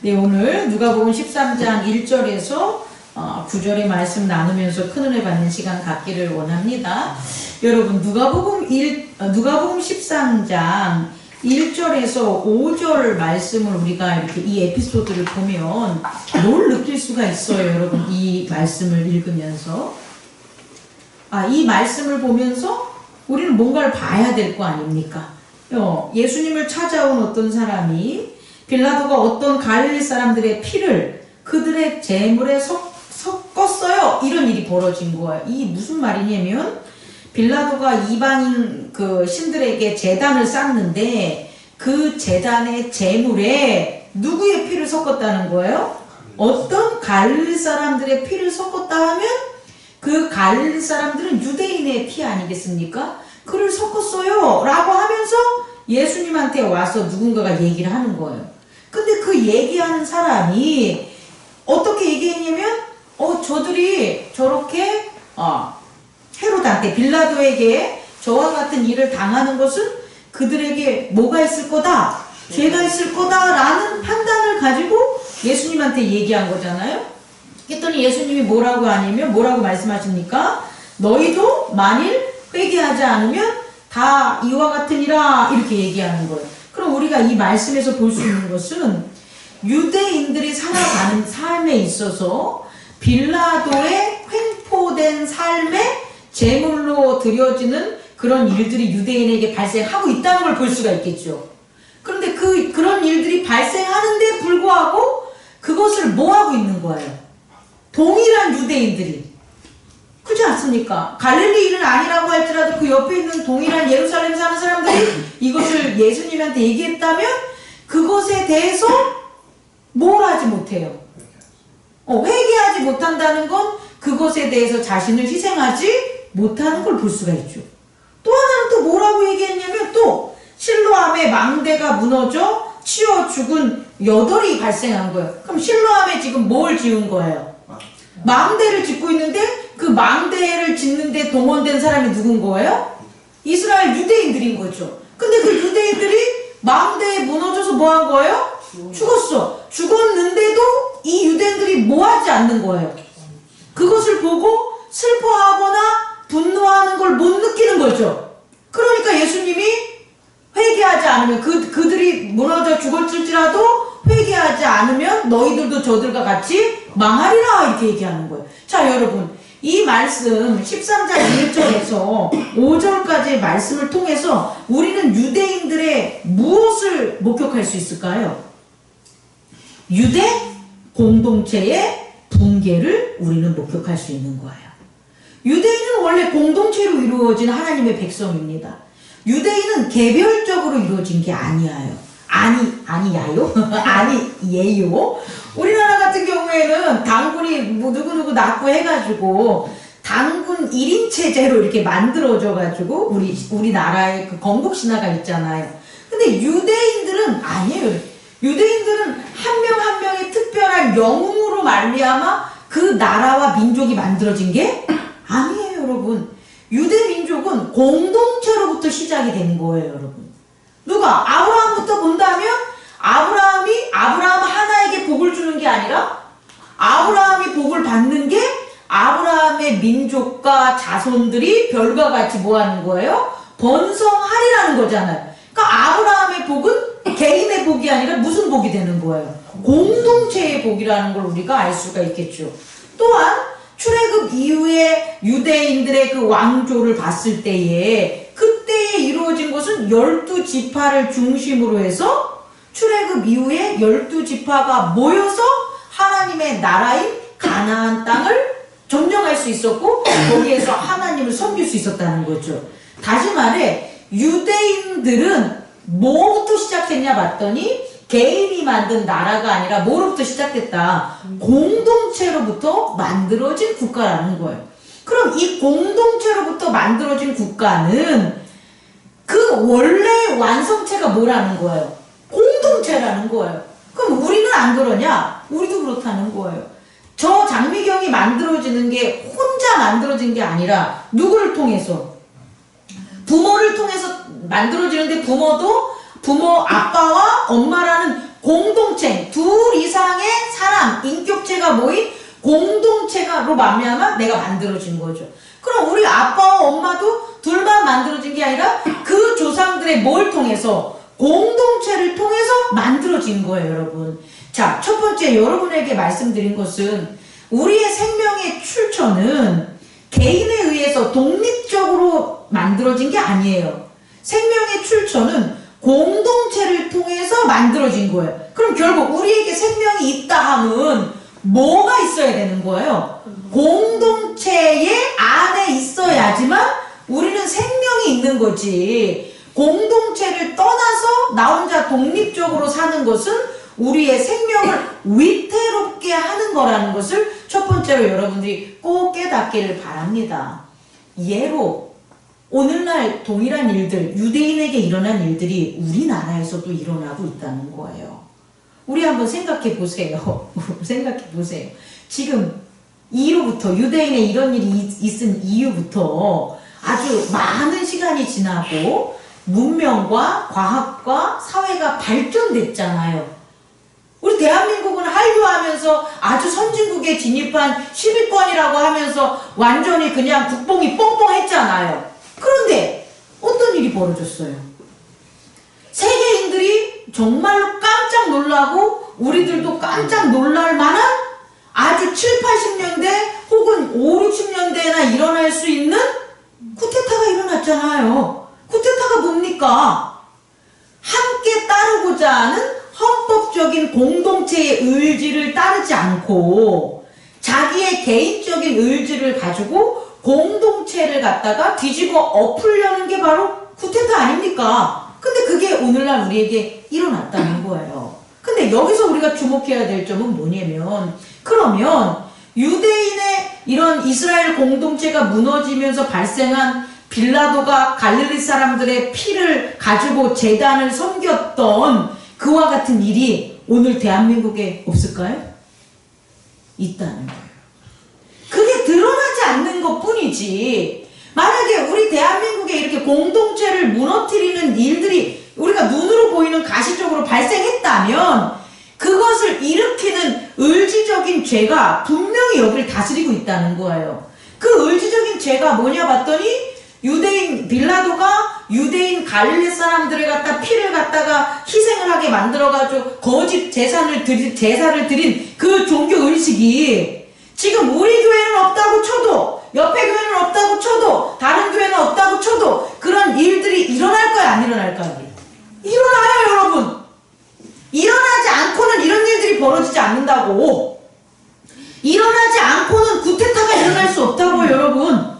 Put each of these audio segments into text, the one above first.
네, 오늘 누가복음 13장 1절에서 9절의 말씀 나누면서 큰은혜 받는 시간 갖기를 원합니다. 여러분, 누가복음 13장 1절에서 5절 말씀을 우리가 이렇게 이 에피소드를 보면 뭘 느낄 수가 있어요, 여러분. 이 말씀을 읽으면서. 이 말씀을 보면서 우리는 뭔가를 봐야 될 거 아닙니까? 예수님을 찾아온 어떤 사람이 빌라도가 어떤 갈릴리 사람들의 피를 그들의 제물에 섞었어요. 이런 일이 벌어진 거예요. 이게 무슨 말이냐면 빌라도가 이방인 그 신들에게 제단을 쌓는데 그 제단의 제물에 누구의 피를 섞었다는 거예요? 어떤 갈릴리 사람들의 피를 섞었다 하면 그 갈릴리 사람들은 유대인의 피 아니겠습니까? 그를 섞었어요 라고 하면서 예수님한테 와서 누군가가 얘기를 하는 거예요. 근데 그 얘기하는 사람이 어떻게 얘기했냐면 저들이 저렇게 헤롯한테 빌라도에게 저와 같은 일을 당하는 것은 그들에게 뭐가 있을 거다? 죄가 있을 거다라는 판단을 가지고 예수님한테 얘기한 거잖아요. 그랬더니 예수님이 뭐라고 하냐면 뭐라고 말씀하십니까? 너희도 만일 회개하지 않으면 다 이와 같으니라 이렇게 얘기하는 거예요. 그럼 우리가 이 말씀에서 볼 수 있는 것은 유대인들이 살아가는 삶에 있어서 빌라도의 횡포된 삶에 제물로 드려지는 그런 일들이 유대인에게 발생하고 있다는 걸 볼 수가 있겠죠. 그런데 그런 일들이 발생하는데 불구하고 그것을 뭐 하고 있는 거예요? 동일한 유대인들이. 그렇지 않습니까? 갈릴리 일은 아니라고 할지라도 그 옆에 있는 동일한 예루살렘 사는 사람들이 이것을 예수님한테 얘기했다면 그것에 대해서 뭘 하지 못해요? 회개하지 못한다는 건 그것에 대해서 자신을 희생하지 못하는 걸 볼 수가 있죠. 또 하나는 또 뭐라고 얘기했냐면 또 실로암의 망대가 무너져 치어 죽은 여덟이 발생한 거예요. 그럼 실로암에 지금 뭘 지은 거예요? 망대를 짓고 있는데 그 망대를 짓는데 동원된 사람이 누군 거예요? 이스라엘 유대인들인 거죠. 근데 그 유대인들이 망대에 무너져서 뭐 한 거예요? 죽었어. 죽었는데도 이 유대인들이 뭐 하지 않는 거예요? 그것을 보고 슬퍼하거나 분노하는 걸 못 느끼는 거죠. 그러니까 예수님이 회개하지 않으면 그들이 무너져 죽을지라도 회개하지 않으면 너희들도 저들과 같이 망하리라 이렇게 얘기하는 거예요. 자, 여러분, 이 말씀 13장 1절에서 5절까지의 말씀을 통해서 우리는 유대인들의 무엇을 목격할 수 있을까요? 유대 공동체의 붕괴를 우리는 목격할 수 있는 거예요. 유대인은 원래 공동체로 이루어진 하나님의 백성입니다. 유대인은 개별적으로 이루어진 게 아니에요. 아니야요? 아니예요. 우리나라 같은 경우에는 당군이 뭐 누구누구 낳고 해가지고 당군 1인 체제로 이렇게 만들어져가지고 우리나라에 그 건국신화가 있잖아요. 근데 유대인들은 아니에요. 유대인들은 한 명 한 명의 특별한 영웅으로 말미암아 그 나라와 민족이 만들어진 게 아니에요, 여러분. 유대 민족은 공동체로부터 시작이 된 거예요, 여러분. 누가? 아브라함부터 본다면 아브라함이 아브라함 하나에게 복을 주는 게 아니라 아브라함이 복을 받는 게 아브라함의 민족과 자손들이 별과 같이 뭐 하는 거예요? 번성하리라는 거잖아요. 그러니까 아브라함의 복은 개인의 복이 아니라 무슨 복이 되는 거예요? 공동체의 복이라는 걸 우리가 알 수가 있겠죠. 또한 출애굽 이후에 유대인들의 그 왕조를 봤을 때에 그때에 이루어진 것은 12지파를 중심으로 해서 출애굽 이후에 12지파가 모여서 하나님의 나라인 가나안 땅을 점령할 수 있었고 거기에서 하나님을 섬길 수 있었다는 거죠. 다시 말해 유대인들은 뭐부터 시작했냐 봤더니 개인이 만든 나라가 아니라 뭐로부터 시작됐다? 공동체로부터 만들어진 국가라는 거예요. 그럼 이 공동체로부터 만들어진 국가는 그 원래 완성체가 뭐라는 거예요? 공동체라는 거예요. 그럼 우리는 안 그러냐? 우리도 그렇다는 거예요. 저 장미경이 만들어지는 게 혼자 만들어진 게 아니라 누구를 통해서? 부모를 통해서 만들어지는데 부모 아빠와 엄마라는 공동체 둘 이상 형제가 모인 공동체가로 말미암아 내가 만들어진 거죠. 그럼 우리 아빠와 엄마도 둘만 만들어진 게 아니라 그 조상들의 뭘 통해서? 공동체를 통해서 만들어진 거예요, 여러분. 자, 첫 번째 여러분에게 말씀드린 것은 우리의 생명의 출처는 개인에 의해서 독립적으로 만들어진 게 아니에요. 생명의 출처는 공동체를 통해서 만들어진 거예요. 그럼 결국 우리에게 생명이 있다 함은 뭐가 있어야 되는 거예요? 공동체의 안에 있어야지만 우리는 생명이 있는 거지. 공동체를 떠나서 나 혼자 독립적으로 사는 것은 우리의 생명을 위태롭게 하는 거라는 것을 첫 번째로 여러분들이 꼭 깨닫기를 바랍니다. 예로 오늘날 동일한 일들, 유대인에게 일어난 일들이 우리나라에서도 일어나고 있다는 거예요. 우리 한번 생각해 보세요. 생각해 보세요. 지금 이후부터 유대인의 이런 일이 있은 이후부터 아주 많은 시간이 지나고 문명과 과학과 사회가 발전됐잖아요. 우리 대한민국은 한류하면서 아주 선진국에 진입한 10위권이라고 하면서 완전히 그냥 국뽕이 뻥뻥했잖아요. 그런데 어떤 일이 벌어졌어요? 세계인들이 정말로 깜짝 놀라고 우리들도 깜짝 놀랄 만한 아주 7, 80년대 혹은 5, 60년대에나 일어날 수 있는 쿠데타가 일어났잖아요. 쿠데타가 뭡니까? 함께 따르고자 하는 헌법적인 공동체의 의지를 따르지 않고 자기의 개인적인 의지를 가지고 공동체를 갖다가 뒤집어 엎으려는 게 바로 쿠데타 아닙니까? 근데 그게 오늘날 우리에게 일어났다는 거예요. 근데 여기서 우리가 주목해야 될 점은 뭐냐면, 그러면 유대인의 이런 이스라엘 공동체가 무너지면서 발생한 빌라도가 갈릴리 사람들의 피를 가지고 제단을 섬겼던 그와 같은 일이 오늘 대한민국에 없을까요? 있다는 거예요. 그게 드러나지 않는 것 뿐이지, 만약에 우리 대한민국에 이렇게 공동체를 무너뜨리는 일들이 우리가 눈으로 보이는 가시적으로 발생했다면 그것을 일으키는 의지적인 죄가 분명히 여기를 다스리고 있다는 거예요. 그 의지적인 죄가 뭐냐 봤더니 유대인 빌라도가 유대인 갈릴리 사람들을 갖다 피를 갖다가 희생을 하게 만들어가지고 거짓 제사를 드린 그 종교 의식이 지금 우리 교회는 없다고 쳐도, 옆에 교회는 없다고 쳐도, 다른 교회는 없다고 쳐도 그런 일들이 일어날까요? 안 일어날까요? 일어나요, 여러분. 일어나지 않고는 이런 일들이 벌어지지 않는다고. 일어나지 않고는 쿠데타가 일어날 수 없다고요, 여러분.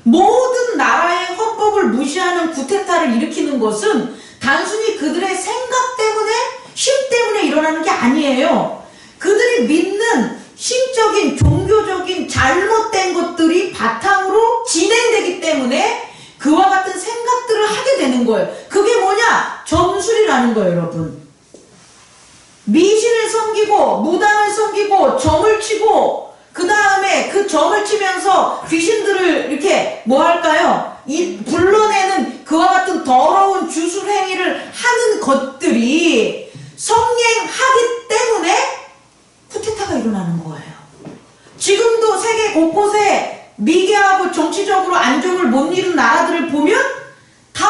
모든 나라의 헌법을 무시하는 쿠데타를 일으키는 것은 단순히 그들의 생각 때문에, 심 때문에 일어나는 게 아니에요. 그들이 믿는 신적인, 종교적인 잘못된 것들이 바탕으로 진행되기 때문에 그와 같은 생각들을 하게 되는 거예요. 그게 뭐냐? 점술이라는 거예요, 여러분. 미신을 섬기고 무당을 섬기고 점을 치고 그 다음에 그 점을 치면서 귀신들을 이렇게 뭐 할까요? 불러내는 그와 같은 더러운 주술 행위를 하는 것들이 성행하기 때문에 쿠데타가 일어나는 거예요. 지금도 세계 곳곳에 미개하고 정치적으로 안정을 못 이룬 나라들을 보면 다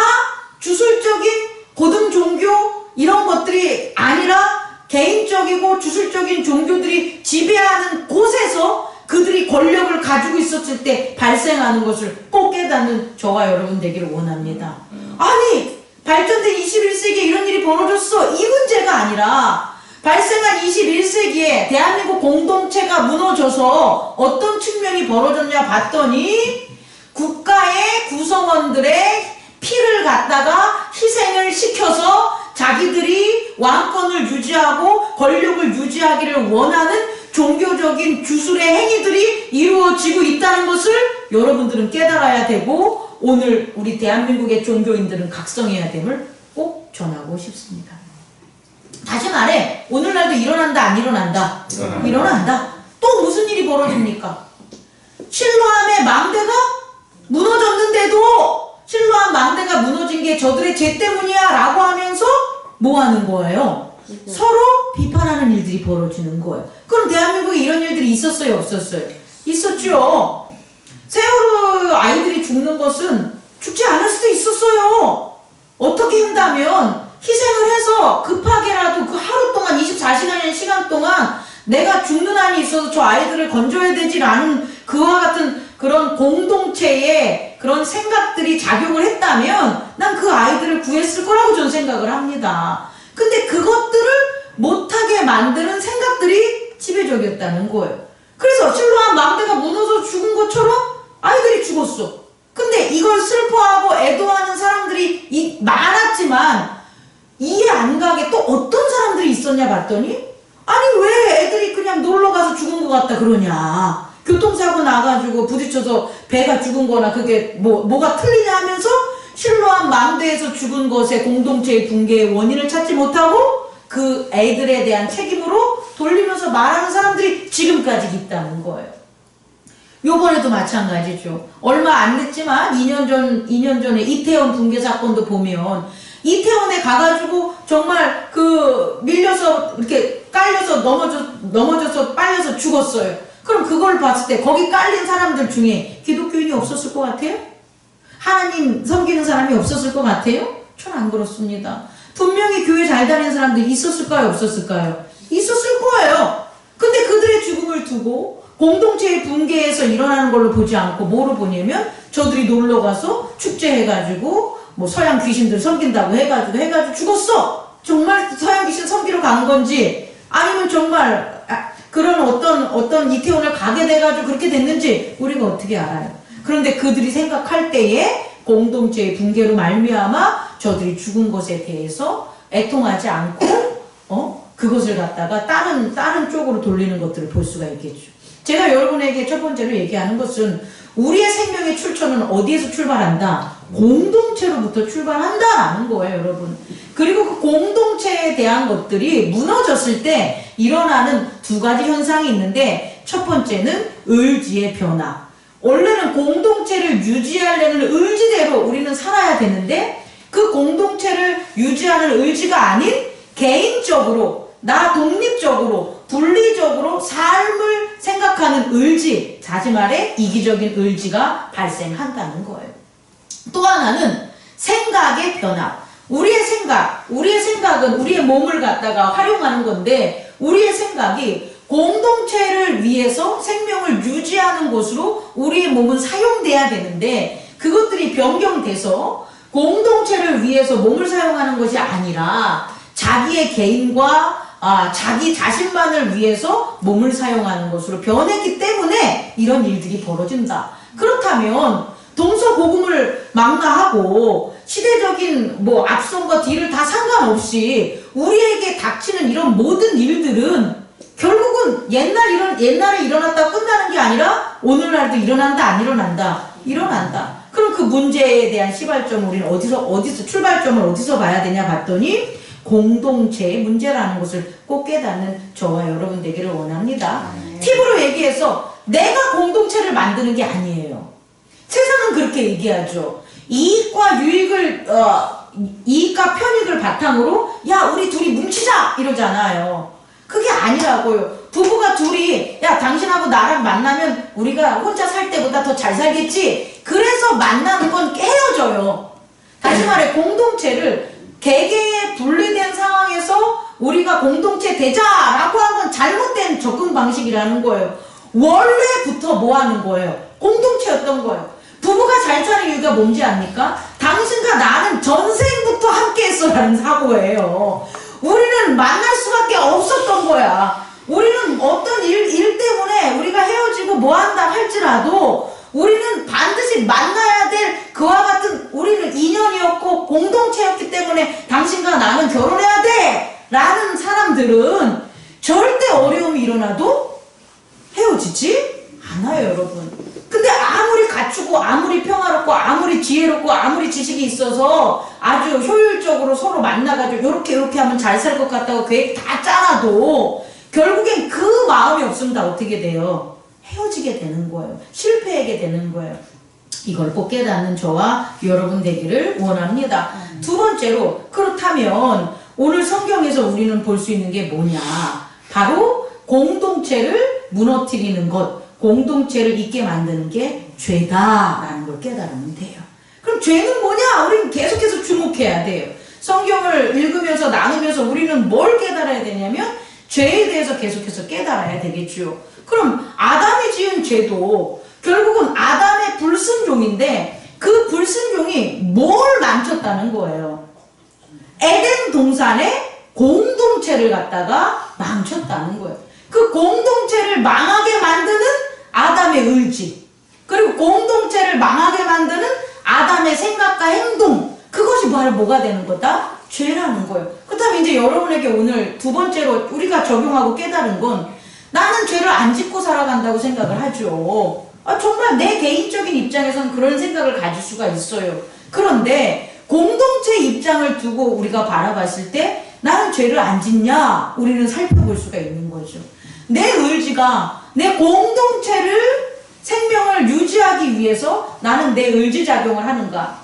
주술적인 고등 종교 이런 것들이 아니라 개인적이고 주술적인 종교들이 지배하는 곳에서 그들이 권력을 가지고 있었을 때 발생하는 것을 꼭 깨닫는 저와 여러분 되기를 원합니다. 아니, 발전된 21세기에 이런 일이 벌어졌어, 이 문제가 아니라 발생한 21세기에 대한민국 공동체가 무너져서 어떤 측면이 벌어졌냐 봤더니 국가의 구성원들의 피를 갖다가 희생을 시켜서 자기들이 왕권을 유지하고 권력을 유지하기를 원하는 종교적인 주술의 행위들이 이루어지고 있다는 것을 여러분들은 깨달아야 되고, 오늘 우리 대한민국의 종교인들은 각성해야 됨을 꼭 전하고 싶습니다. 다시 말해, 오늘날도 일어난다, 안 일어난다? 일어난다. 또 무슨 일이 벌어집니까? 실로암의 망대가 무너졌는데도 실로암 망대가 무너진 게 저들의 죄 때문이야 라고 하면서 뭐 하는 거예요? 서로 비판하는 일들이 벌어지는 거예요. 그럼 대한민국에 이런 일들이 있었어요, 없었어요? 있었죠. 세월호 아이들이 죽는 것은 죽지 않을 수도 있었어요. 어떻게 한다면 희생을 해서 급하게라도 그 하루 동안 24시간의 시간 동안 내가 죽는 한이 있어서 저 아이들을 건져야 되지라는 그와 같은 그런 공동체의 그런 생각들이 작용을 했다면 난 그 아이들을 구했을 거라고 저는 생각을 합니다. 근데 그것들을 못하게 만드는 생각들이 지배적이었다는 거예요. 그래서 실로암 망대가 무너져 죽은 것처럼 아이들이 죽었어. 근데 이걸 슬퍼하고 애도하는 사람들이 많았지만 이해 안 가게 또 어떤 사람들이 있었냐 봤더니 아니 왜 애들이 그냥 놀러가서 죽은 것 같다 그러냐. 교통사고 나가지고 부딪혀서 배가 죽은 거나 그게 뭐가 틀리냐 하면서 실로암 망대에서 죽은 것의 공동체의 붕괴의 원인을 찾지 못하고 그 애들에 대한 책임으로 돌리면서 말하는 사람들이 지금까지 있다는 거예요. 요번에도 마찬가지죠. 얼마 안 됐지만 2년 전에 이태원 붕괴 사건도 보면 이태원에 가가지고 정말 밀려서 이렇게 깔려서 넘어져서 빨려서 죽었어요. 그럼 그걸 봤을 때 거기 깔린 사람들 중에 기독교인이 없었을 것 같아요? 하나님 섬기는 사람이 없었을 것 같아요? 전 안 그렇습니다. 분명히 교회 잘 다니는 사람들이 있었을까요? 없었을까요? 있었을 거예요. 근데 그들의 죽음을 두고 공동체의 붕괴에서 일어나는 걸로 보지 않고 뭐로 보냐면 저들이 놀러가서 축제해가지고 서양 귀신들 섬긴다고 해가지고 죽었어. 정말 서양 귀신 섬기러 간 건지 아니면 정말 그런 어떤 이태원을 가게 돼가지고 그렇게 됐는지 우리가 어떻게 알아요? 그런데 그들이 생각할 때에 공동체의 붕괴로 말미암아 저들이 죽은 것에 대해서 애통하지 않고 그것을 갖다가 다른 쪽으로 돌리는 것들을 볼 수가 있겠죠. 제가 여러분에게 첫 번째로 얘기하는 것은 우리의 생명의 출처는 어디에서 출발한다? 공동체로부터 출발한다라는 거예요, 여러분. 그리고 그 공동체에 대한 것들이 무너졌을 때 일어나는 두 가지 현상이 있는데 첫 번째는 의지의 변화. 원래는 공동체를 유지하려는 의지대로 우리는 살아야 되는데 그 공동체를 유지하는 의지가 아닌 개인적으로 나 독립적으로 분리적으로 삶을 생각하는 의지, 다시 말해 이기적인 의지가 발생한다는 거예요. 또 하나는 생각의 변화. 우리의 생각은 우리의 몸을 갖다가 활용하는 건데 우리의 생각이 공동체를 위해서 생명을 유지하는 것으로 우리의 몸은 사용돼야 되는데 그것들이 변경돼서 공동체를 위해서 몸을 사용하는 것이 아니라 자기의 개인과 자기 자신만을 위해서 몸을 사용하는 것으로 변했기 때문에 이런 일들이 벌어진다. 그렇다면 동서고금을 망라하고 시대적인 앞선과 뒤를 다 상관없이 우리에게 닥치는 이런 모든 일들은 결국은 옛날에 일어났다고 끝나는 게 아니라 오늘날도 일어난다 안 일어난다? 일어난다. 그럼 그 문제에 대한 시발점을 우리는 어디서 출발점을 어디서 봐야 되냐 봤더니 공동체의 문제라는 것을 꼭 깨닫는 저와 여러분 되기를 원합니다. 팁으로 얘기해서 내가 공동체를 만드는 게 아니에요. 세상은 그렇게 얘기하죠. 이익과 편익을 바탕으로 야 우리 둘이 뭉치자 이러잖아요. 그게 아니라고요. 부부가 둘이 야 당신하고 나랑 만나면 우리가 혼자 살 때보다 더 잘 살겠지. 그래서 만나는 건 헤어져요. 다시 말해 공동체를 개개의 분리된 상황에서 우리가 공동체 되자라고 한 건 잘못된 접근 방식이라는 거예요. 원래부터 뭐 하는 거예요? 공동체였던 거예요. 부부가 잘 사는 이유가 뭔지 압니까? 당신과 나는 전생부터 함께 했어라는 사고예요. 우리는 만날 수밖에 없었던 거야. 우리는 어떤 일 때문에 우리가 헤어지고 뭐 한다 할지라도 우리는 반드시 만나야 될 그와 같은 우리는 인연이었고 공동체였기 때문에 당신과 나는 결혼해야 돼 라는 사람들은 절대 어려움이 일어나도 헤어지지 않아요, 여러분. 근데 아무리 갖추고 아무리 평화롭고 아무리 지혜롭고 아무리 지식이 있어서 아주 효율적으로 서로 만나가지고 요렇게 하면 잘 살 것 같다고 계획 다 짜놔도 결국엔 그 마음이 없으면 다 어떻게 돼요? 헤어지게 되는 거예요. 실패하게 되는 거예요. 이걸 꼭 깨닫는 저와 여러분 되기를 원합니다. 두 번째로 그렇다면 오늘 성경에서 우리는 볼 수 있는 게 뭐냐? 바로 공동체를 무너뜨리는 것, 공동체를 있게 만드는 게 죄다라는 걸 깨달으면 돼요. 그럼 죄는 뭐냐? 우리는 계속해서 주목해야 돼요. 성경을 읽으면서 나누면서 우리는 뭘 깨달아야 되냐면 죄에 대해서 계속해서 깨달아야 되겠죠. 그럼 아담이 지은 죄도 결국은 아담의 불순종인데 그 불순종이 뭘 망쳤다는 거예요. 에덴 동산의 공동체를 갖다가 망쳤다는 거예요. 그 공동체를 망하게 만드는 아담의 의지, 그리고 공동체를 망하게 만드는 아담의 생각과 행동, 그것이 바로 뭐가 되는 거다? 죄라는 거예요. 그렇다면 이제 여러분에게 오늘 두 번째로 우리가 적용하고 깨달은 건 나는 죄를 안 짓고 살아간다고 생각을 하죠. 정말 내 개인적인 입장에서는 그런 생각을 가질 수가 있어요. 그런데 공동체 입장을 두고 우리가 바라봤을 때 나는 죄를 안 짓냐? 우리는 살펴볼 수가 있는 거죠. 내 의지가 내 공동체를 생명을 유지하기 위해서 나는 내 의지작용을 하는가?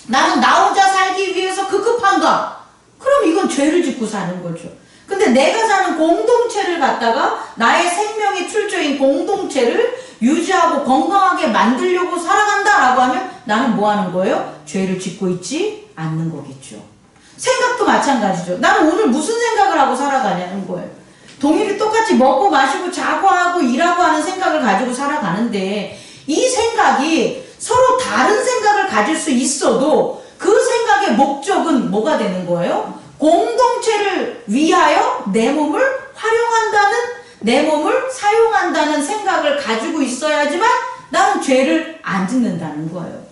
나는 나 혼자 살기 위해서 급급한가? 그럼 이건 죄를 짓고 사는 거죠. 근데 내가 사는 공동체를 갖다가 나의 생명의 출처인 공동체를 유지하고 건강하게 만들려고 살아간다라고 하면 나는 뭐 하는 거예요? 죄를 짓고 있지 않는 거겠죠. 생각도 마찬가지죠. 나는 오늘 무슨 생각을 하고 살아가냐는 거예요. 동일이 똑같이 먹고 마시고 자고 하고 일하고 하는 생각을 가지고 살아가는데 이 생각이 서로 다른 생각을 가질 수 있어도 그 생각의 목적은 뭐가 되는 거예요? 공동체를 위하여 내 몸을 활용한다는, 내 몸을 사용한다는 생각을 가지고 있어야지만 나는 죄를 안 짓는다는 거예요.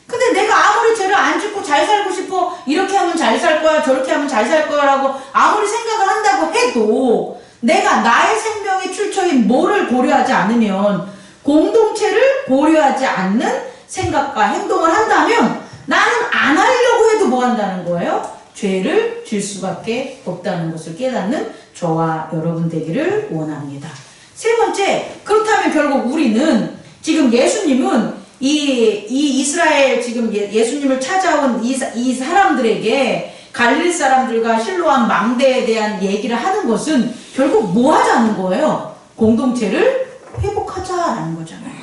근데 내가 아무리 죄를 안 짓고 잘 살고 싶어, 이렇게 하면 잘 살 거야, 저렇게 하면 잘 살 거야 라고 아무리 생각을 한다고 해도 내가 나의 생명의 출처인 뭐를 고려하지 않으면, 공동체를 고려하지 않는 생각과 행동을 한다면 나는 안 하려고 해도 뭐 한다는 거예요? 죄를 질 수밖에 없다는 것을 깨닫는 저와 여러분 되기를 원합니다. 세 번째, 그렇다면 결국 우리는 지금 예수님은 이 이스라엘 지금 예수님을 찾아온 이 사람들에게 갈릴리 사람들과 실로암 망대에 대한 얘기를 하는 것은 결국 뭐 하자는 거예요? 공동체를 회복하자라는 거잖아요.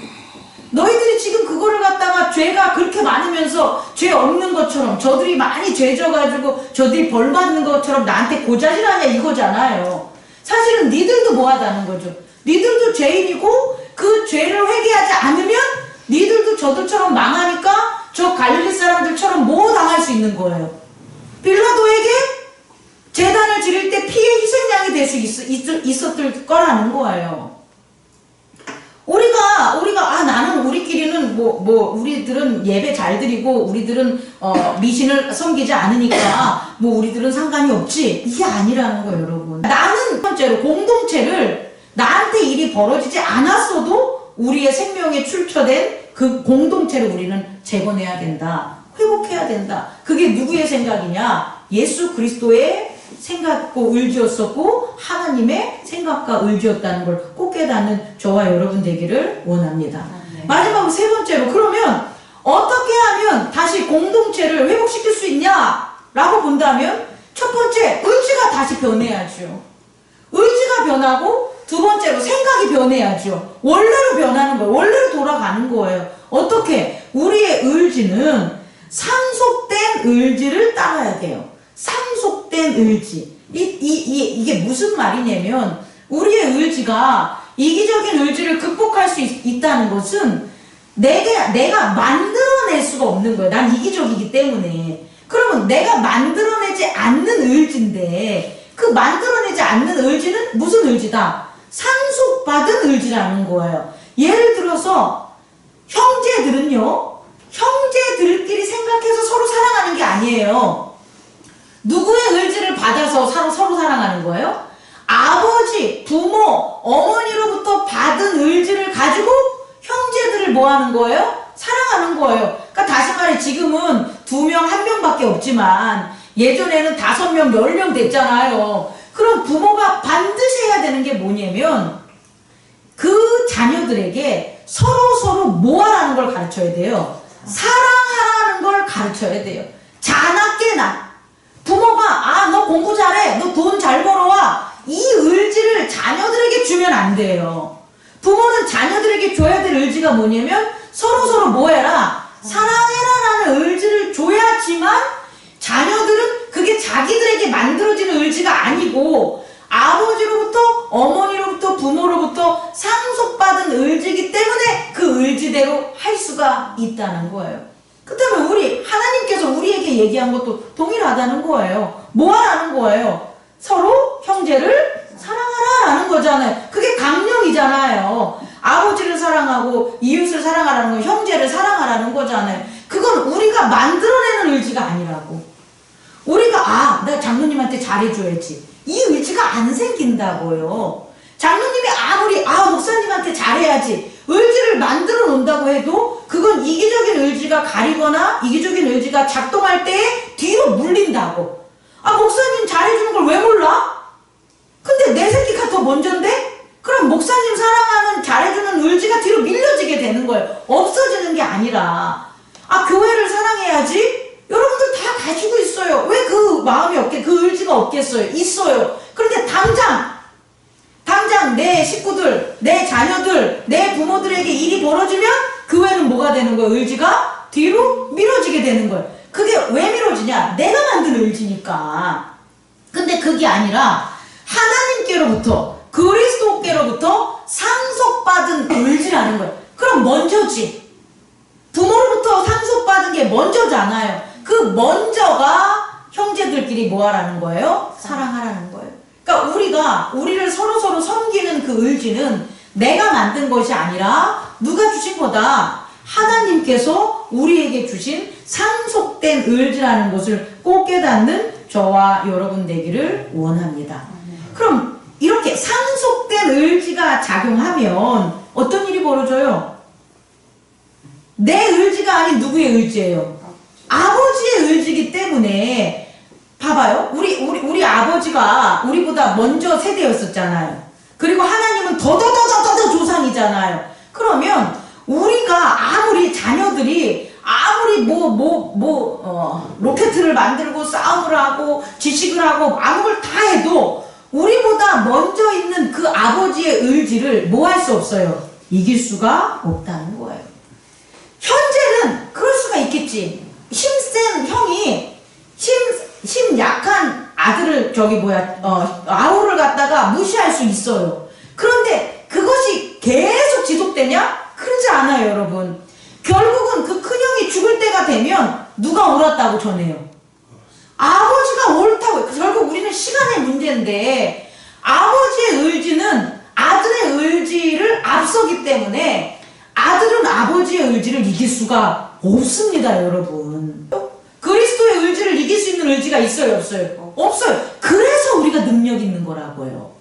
너희들이 지금 그거를 갖다가 죄가 그렇게 많으면서 죄 없는 것처럼, 저들이 많이 죄 져가지고 저들이 벌 받는 것처럼 나한테 고자질하냐 이거잖아요. 사실은 니들도 뭐 하자는 거죠. 니들도 죄인이고 그 죄를 회개하지 않으면 니들도 저들처럼 망하니까 저 갈릴리 사람들처럼 뭐 당할 수 있는 거예요. 빌라도에게 제단을 지를 때 피의 희생양이 될 수 있었을 거라는 거예요. 우리가 나는 우리끼리는 우리들은 예배 잘 드리고 우리들은 미신을 섬기지 않으니까 우리들은 상관이 없지, 이게 아니라는 거예요. 여러분, 나는 첫 번째로 공동체를 나한테 일이 벌어지지 않았어도 우리의 생명에 출처된 그 공동체를 우리는 재건해야 된다, 회복해야 된다. 그게 누구의 생각이냐? 예수 그리스도의 생각과 의지였었고 하나님의 생각과 의지였다는 걸 꼭 깨닫는 저와 여러분 되기를 원합니다. 네. 마지막으로 세 번째로, 그러면 어떻게 하면 다시 공동체를 회복시킬 수 있냐라고 본다면 첫 번째, 의지가 다시 변해야죠. 의지가 변하고 두 번째로 생각이 변해야죠. 원래로 변하는 거예요. 원래로 돌아가는 거예요. 어떻게? 우리의 의지는 상속된 의지를 따라야 돼요. 상속된 의지. 이게 무슨 말이냐면, 우리의 의지가 이기적인 의지를 극복할 수 있다는 것은 내가 만들어낼 수가 없는 거예요. 난 이기적이기 때문에. 그러면 내가 만들어내지 않는 의지인데, 그 만들어내지 않는 의지는 무슨 의지다? 상속받은 의지라는 거예요. 예를 들어서 형제들끼리 생각해서 서로 사랑하는 게 아니에요. 누구의 의지를 받아서 서로 사랑하는 거예요? 아버지, 부모, 어머니로부터 받은 의지를 가지고 형제들을 뭐 하는 거예요? 사랑하는 거예요. 그러니까 다시 말해, 지금은 2명, 1명밖에 없지만 예전에는 5명, 10명 됐잖아요. 그럼 부모가 반드시 해야 되는 게 뭐냐면 그 자녀들에게 서로 뭐 하라는 걸 가르쳐야 돼요? 사랑하라는 걸 가르쳐야 돼요. 자나 깨나. 부모가 너 공부 잘해, 너 돈 잘 벌어와, 이 의지를 자녀들에게 주면 안 돼요. 부모는 자녀들에게 줘야 될 의지가 뭐냐면 서로서로 뭐 해라? 사랑해라 라는 의지를 줘야지만 자녀들은 그게 자기들에게 만들어지는 의지가 아니고 아버지로부터, 어머니로부터, 부모로부터 상속받은 의지이기 때문에 그 의지대로 할 수가 있다는 거예요. 그렇다면 하나님께서 우리에게 얘기한 것도 동일하다는 거예요. 뭐 하라는 거예요? 서로 형제를 사랑하라 라는 거잖아요. 그게 강령이잖아요. 아버지를 사랑하고 이웃을 사랑하라는 건 형제를 사랑하라는 거잖아요. 그건 우리가 만들어내는 의지가 아니라고. 우리가 나 장로님한테 잘해줘야지, 이 의지가 안 생긴다고요. 장로님이 아무리 목사님한테 잘해야지 의지를 만들어 놓는다고 해도 그건 이기적인 의지가 가리거나 이기적인 의지가 작동할 때에 뒤로 물린다고. 목사님 잘해주는 걸 왜 몰라? 근데 내 새끼가 더 먼저인데? 그럼 목사님 사랑하는 잘해주는 의지가 뒤로 밀려지게 되는 거예요. 없어지는 게 아니라 교회를 사랑해야지? 여러분들 다 가지고 있어요. 왜 그 마음이 그 의지가 없겠어요? 있어요. 그런데 당장 내 식구들, 내 자녀들, 내 부모들에게 일이 벌어지면 교회는 뭐가 되는 거예요? 의지가 뒤로 미뤄지게 되는 거예요. 그게 왜 미뤄지냐? 내가 만든 의지니까. 근데 그게 아니라 하나님께로부터, 그리스도께로부터 상속받은 의지라는 거예요. 그럼 먼저지. 부모로부터 상속받은 게 먼저잖아요. 그 먼저가 형제들끼리 뭐 하라는 거예요? 사랑하라는 거예요. 그러니까 우리를 서로서로 섬기는 그 의지는 내가 만든 것이 아니라 누가 주신 거다? 하나님께서 우리에게 주신 상속된 의지라는 것을 꼭 깨닫는 저와 여러분 되기를 원합니다. 그럼 이렇게 상속된 의지가 작용하면 어떤 일이 벌어져요? 내 의지가 아닌 누구의 의지예요? 아버지의 의지이기 때문에 봐봐요. 우리 아버지가 우리보다 먼저 세대였었잖아요. 그리고 하나님은 더 조상이잖아요. 그러면 우리가 아무리 자녀들이 아무리 로켓을 만들고 싸움을 하고 지식을 하고 아무 걸 다 해도 우리보다 먼저 있는 그 아버지의 의지를 뭐 할 수 없어요? 이길 수가 없다는 거예요. 현재는 그럴 수가 있겠지. 힘센 형이 힘 약한 아들을 아우를 갖다가 무시할 수 있어요. 그런데 그것이 계속 지속되냐? 그러지 않아요, 여러분. 결국은 그 큰형이 죽을 때가 되면 누가 옳았다고 전해요? 아버지가 옳다고. 결국 우리는 시간의 문제인데 아버지의 의지는 아들의 의지를 앞서기 때문에 아들은 아버지의 의지를 이길 수가 없습니다, 여러분. 그리스도의 의지를 이길 수 있는 의지가 있어요, 없어요? 없어요. 그래서 우리가 능력 있는 거라고요.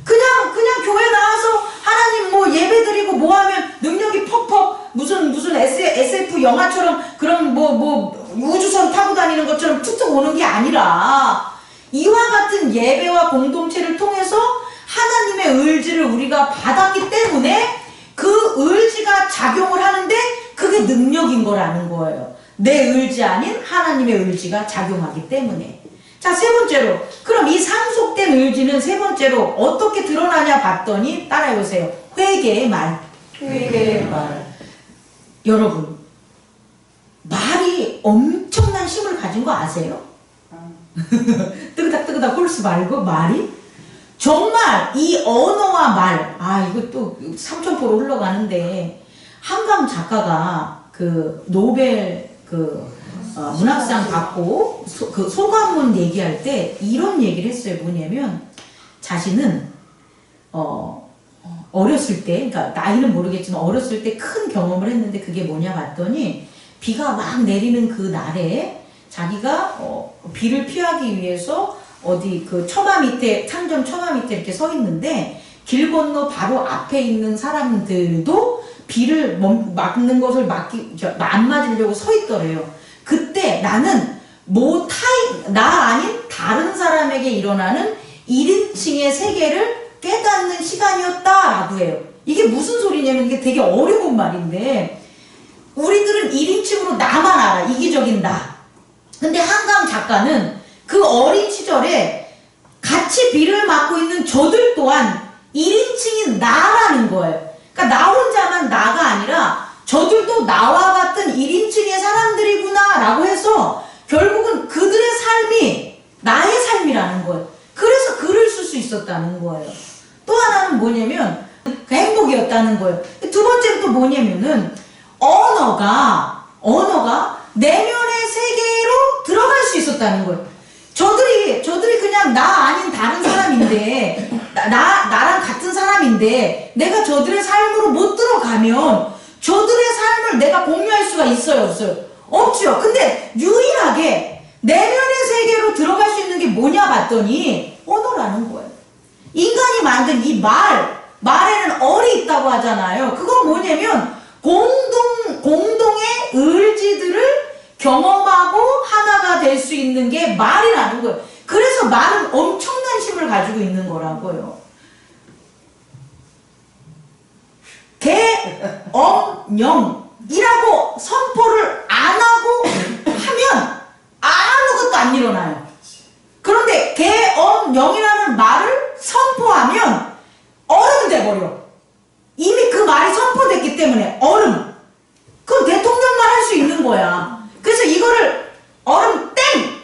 그냥 교회 나와서 하나님 예배 드리고 하면 능력이 퍽퍽 무슨 SF 영화처럼 그런 우주선 타고 다니는 것처럼 툭툭 오는 게 아니라 이와 같은 예배와 공동체를 통해서 하나님의 의지를 우리가 받았기 때문에 그 의지가 작용을 하는데 그게 능력인 거라는 거예요. 내 의지 아닌 하나님의 의지가 작용하기 때문에. 자, 세 번째로, 그럼 이 상속된 의지는 세 번째로 어떻게 드러나냐 봤더니 따라해보세요. 회개의 말. 회개의 말. 여러분, 말이 엄청난 힘을 가진 거 아세요? 뜨그닥 홀수 말고 말이 정말 이 언어와 말, 이것도 삼천포로 흘러가는데 한강 작가가 그 노벨 문학상 받고 그 소감문 얘기할 때 이런 얘기를 했어요. 뭐냐면 자신은 어렸을 때, 그러니까 나이는 모르겠지만 어렸을 때 큰 경험을 했는데 그게 뭐냐 봤더니 비가 막 내리는 그 날에 자기가 비를 피하기 위해서 어디 그 처마 밑에, 상점 처마 밑에 이렇게 서 있는데 길 건너 바로 앞에 있는 사람들도 비를 막는 것을 안 맞으려고 서 있더래요. 그때 나는 나 아닌 다른 사람에게 일어나는 1인칭의 세계를 깨닫는 시간이었다라고 해요. 이게 무슨 소리냐면 이게 되게 어려운 말인데 우리들은 1인칭으로 나만 알아. 이기적인 나. 근데 한강 작가는 그 어린 시절에 같이 비를 맞고 있는 저들 또한 1인칭인 나라는 거예요. 그러니까 나 혼자만 나가 아니라 저들도 나와 같은 1인칭의 사람들이구나 라고 해서 결국은 그들의 삶이 나의 삶이라는 거예요. 그래서 글을 쓸 수 있었다는 거예요. 또 하나는 뭐냐면 그 행복이었다는 거예요. 두 번째는 또 뭐냐면은 언어가 내면의 세계로 들어갈 수 있었다는 거예요. 저들이 그냥 나 아닌 다른 사람인데 나랑 같은 사람인데 내가 저들의 삶으로 못 들어가면 저들의 삶을 내가 공유할 수가 있어요, 없어요? 없죠. 근데 유일하게 내면의 세계로 들어갈 수 있는 게 뭐냐 봤더니 언어라는 거예요. 인간이 만든 이 말에는 얼이 있다고 하잖아요. 그건 뭐냐면 공동의 의지들을 경험하고 하나가 될 수 있는 게 말이라는 거예요. 그래서 말은 엄청난 힘을 가지고 있는 거라고요. 계엄령이라고 선포를 안 하고 하면 아무것도 안 일어나요. 그런데 계엄령이라는 말을 선포하면 얼음이 돼버려. 이미 그 말이 선포됐기 때문에 얼음. 그럼 대통령만 할 수 있는 거야. 그래서 이거를 얼음 땡!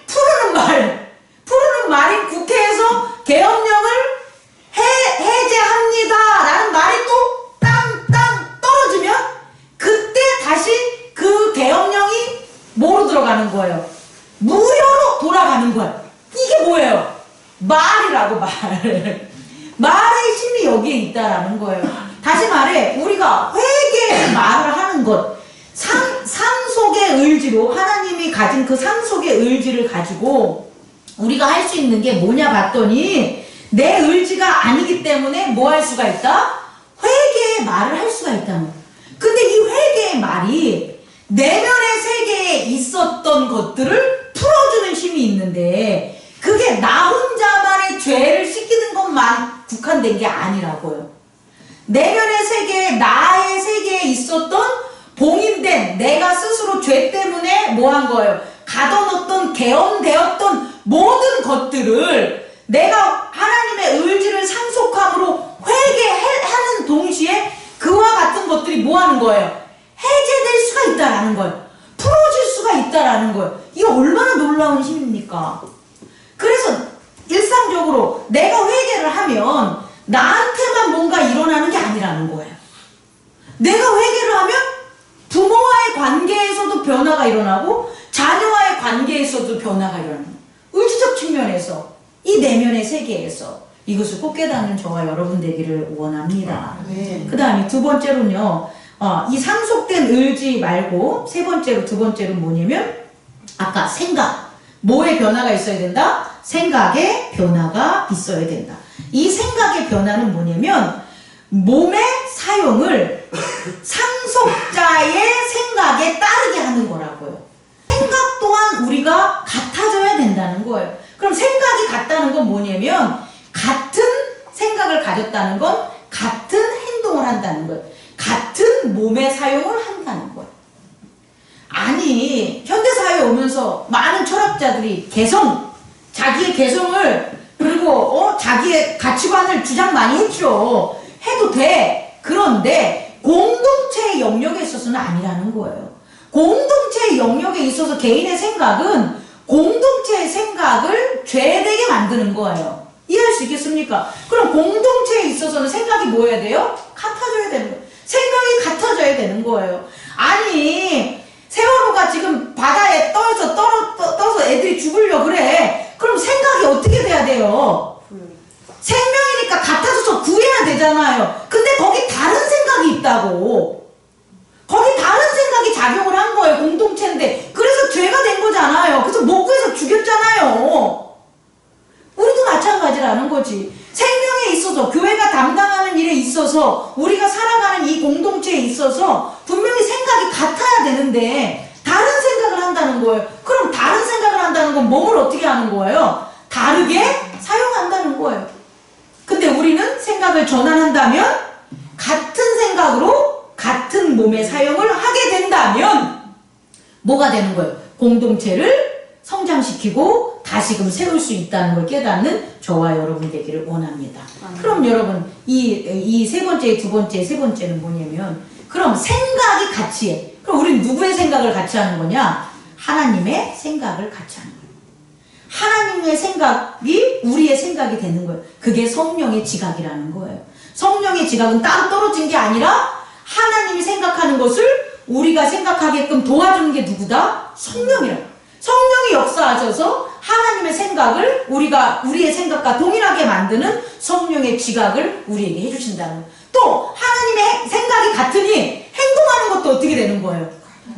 푸르는 말이 국회에서 계엄령을 해제합니다 라는 말이 또 땅 떨어지면 그때 다시 그 계엄령이 뭐로 들어가는 거예요? 무효로 돌아가는 거예요. 이게 뭐예요? 말이라고 말의 힘이 여기에 있다라는 거예요. 다시 말해 우리가 회개의 말을 하는 것 상속의 의지로 하나님이 가진 그 상속의 의지를 가지고 우리가 할 수 있는 게 뭐냐 봤더니 내 의지가 아니기 때문에 뭐 할 수가 있다? 회개의 말을 할 수가 있다는 거예요. 근데 이 회개의 말이 내면의 세계에 있었던 것들을 풀어주는 힘이 있는데 그게 나 혼자만의 죄를 씻기는 것만 국한된 게 아니라고요. 내면의 세계에 나의 세계에 있었던 봉인된 내가 스스로 죄 때문에 뭐 한 거예요? 가둬놓던 계엄되었던 모든 것들을 내가 하나님의 의지를 상속함으로 회개하는 동시에 그와 같은 것들이 뭐 하는 거예요? 해제될 수가 있다라는 거예요. 풀어질 수가 있다라는 거예요. 이게 얼마나 놀라운 힘입니까? 그래서 일상적으로 내가 회개를 하면 나한테만 뭔가 일어나는 게 아니라는 거예요. 내가 회개를 하면 부모와의 관계에서도 변화가 일어나고 자녀와의 관계에서도 변화가 일어나는 거예요. 의지적 측면에서 이 내면의 세계에서 이것을 꼭 깨닫는 저와 여러분 되기를 원합니다. 그 다음에 두 번째로는요. 이 상속된 의지 말고 두 번째로 뭐냐면 아까 생각. 뭐의 변화가 있어야 된다? 생각의 변화가 있어야 된다. 이 생각의 변화는 뭐냐면 몸의 사용을 상속자의 생각에 따르게 하는 거라고요. 생각 또한 우리가 같아져야 된다는 거예요. 그럼 생각이 같다는 건 뭐냐면 같은 생각을 가졌다는 건 같은 행동을 한다는 거예요. 같은 몸의 사용을 한다는 거예요. 아니 현대사회에 오면서 많은 철학자들이 자기의 개성을 그리고 자기의 가치관을 주장 많이 했죠. 해도 돼. 그런데 공동체의 영역에 있어서는 아니라는 거예요. 공동체의 영역에 있어서 개인의 생각은 공동체의 생각을 죄되게 만드는 거예요. 이해할 수 있겠습니까? 그럼 공동체에 있어서는 생각이 뭐 해야 돼요? 같아져야 되는 거예요. 생각이 같아져야 되는 거예요. 아니 세월호가 지금 바다에 떠서 애들이 죽으려 그래. 그럼 생각이 어떻게 돼야 돼요? 생명이니까 같아져서 구해야 되잖아요. 근데 거기 다른 생각이 있다고. 거기 다른 생각이 작용을 한 거예요. 공동체인데. 그래서 죄가 된 거잖아요. 그래서 못 구해서 죽였잖아요. 우리도 마찬가지라는 거지. 생명에 있어서 교회가 담당하는 일에 있어서 우리가 살아가는 이 공동체에 있어서 분명히 생각이 같아야 되는데 다른 생각을 한다는 거예요. 그럼 다른 생각을 한다는 건 몸을 어떻게 하는 거예요? 다르게 사용한다는 거예요. 근데 우리는 생각을 전환한다면 같은 생각으로 같은 몸의 사용을 하게 된다면 뭐가 되는 거예요? 공동체를 성장시키고 다시금 세울 수 있다는 걸 깨닫는 저와 여러분 되기를 원합니다. 그럼 여러분 이 세 번째, 두 번째, 세 번째는 뭐냐면 그럼 생각이 같이 해. 그럼 우리는 누구의 생각을 같이 하는 거냐? 하나님의 생각을 같이 하는 거예요. 하나님의 생각이 우리의 생각이 되는 거예요. 그게 성령의 지각이라는 거예요. 성령의 지각은 따로 떨어진 게 아니라 하나님이 생각하는 것을 우리가 생각하게끔 도와주는 게 누구다? 성령이라. 성령이 역사하셔서 하나님의 생각을 우리의 생각과 동일하게 만드는 성령의 지각을 우리에게 해주신다는 거예요. 또 하나님의 생각이 같으니 행동하는 것도 어떻게 되는 거예요?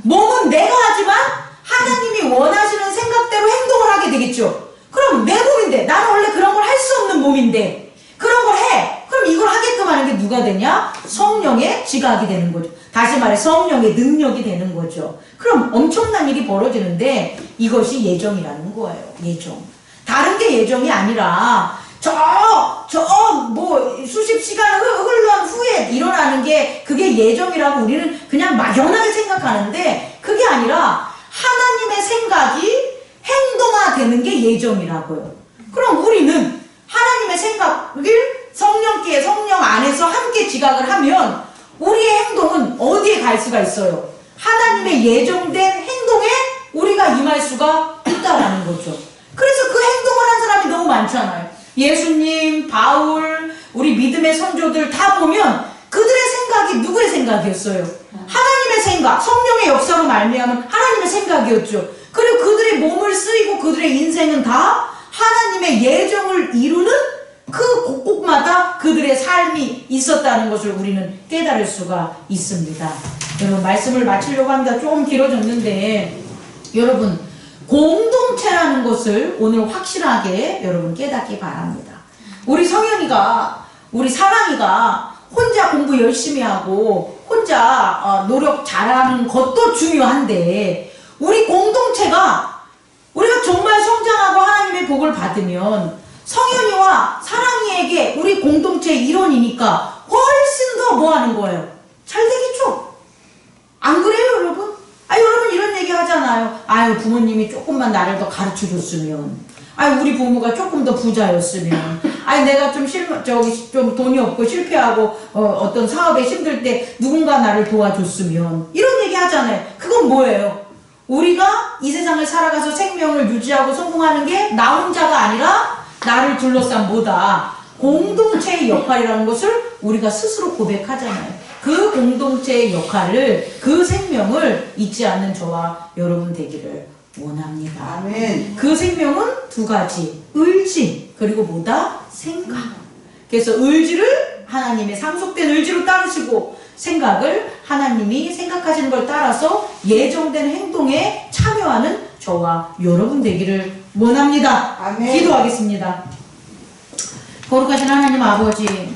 몸은 내가 하지만 하나님이 원하시는 생각대로 행동을 하게 되겠죠. 그럼 내 몸인데 나는 원래 그런 걸 할 수 없는 몸인데 그런 걸 해. 그럼 이걸 하게끔 하는 게 누가 되냐? 성령의 지각이 되는 거죠. 다시 말해 성령의 능력이 되는 거죠. 그럼 엄청난 일이 벌어지는데 이것이 예정이라는 거예요. 예정. 다른 게 예정이 아니라 뭐 수십 시간 흘러간 후에 일어나는 게 그게 예정이라고 우리는 그냥 막연하게 생각하는데 그게 아니라 하나님의 생각이 행동화되는 게 예정이라고요. 그럼 우리는 하나님의 생각을 성령 안에서 함께 지각을 하면 우리의 행동은 어디에 갈 수가 있어요? 하나님의 예정된 행동에 우리가 임할 수가 있다라는 거죠. 그래서 그 행동을 한 사람이 너무 많잖아요. 예수님, 바울, 우리 믿음의 선조들 다 보면 그들의 생각이 누구의 생각이었어요? 하나님의 생각, 성령의 역사로 말미암은 하나님의 생각이었죠. 그리고 그들의 몸을 쓰이고 그들의 인생은 다 하나님의 예정을 이루는 그 곳곳마다 그들의 삶이 있었다는 것을 우리는 깨달을 수가 있습니다. 여러분 말씀을 마치려고 합니다. 조금 길어졌는데 여러분 공동체라는 것을 오늘 확실하게 여러분 깨닫기 바랍니다. 우리 성현이가 우리 사랑이가 혼자 공부 열심히 하고 혼자 노력 잘하는 것도 중요한데 우리 공동체가 우리가 정말 성장하고 하나님의 복을 받으면 성현이와 사랑이에게 우리 공동체의 일원이니까 훨씬 더 뭐 하는 거예요? 잘 되겠죠? 안 그래요 여러분? 여러분 이런 얘기 하잖아요. 부모님이 조금만 나를 더 가르쳐 줬으면 우리 부모가 조금 더 부자였으면 내가 좀 돈이 없고 실패하고 어떤 사업에 힘들 때 누군가 나를 도와줬으면 이런 얘기 하잖아요. 그건 뭐예요? 우리가 이 세상을 살아가서 생명을 유지하고 성공하는 게 나 혼자가 아니라 나를 둘러싼 뭐다? 공동체의 역할이라는 것을 우리가 스스로 고백하잖아요. 그 공동체의 역할을, 그 생명을 잊지 않는 저와 여러분 되기를 원합니다. 아멘. 그 생명은 두 가지. 의지, 그리고 뭐다? 생각. 그래서 의지를 하나님의 상속된 의지로 따르시고 생각을 하나님이 생각하시는 걸 따라서 예정된 행동에 참여하는 저와 여러분 되기를 원합니다. 아멘. 기도하겠습니다. 거룩하신 하나님 아버지, 정말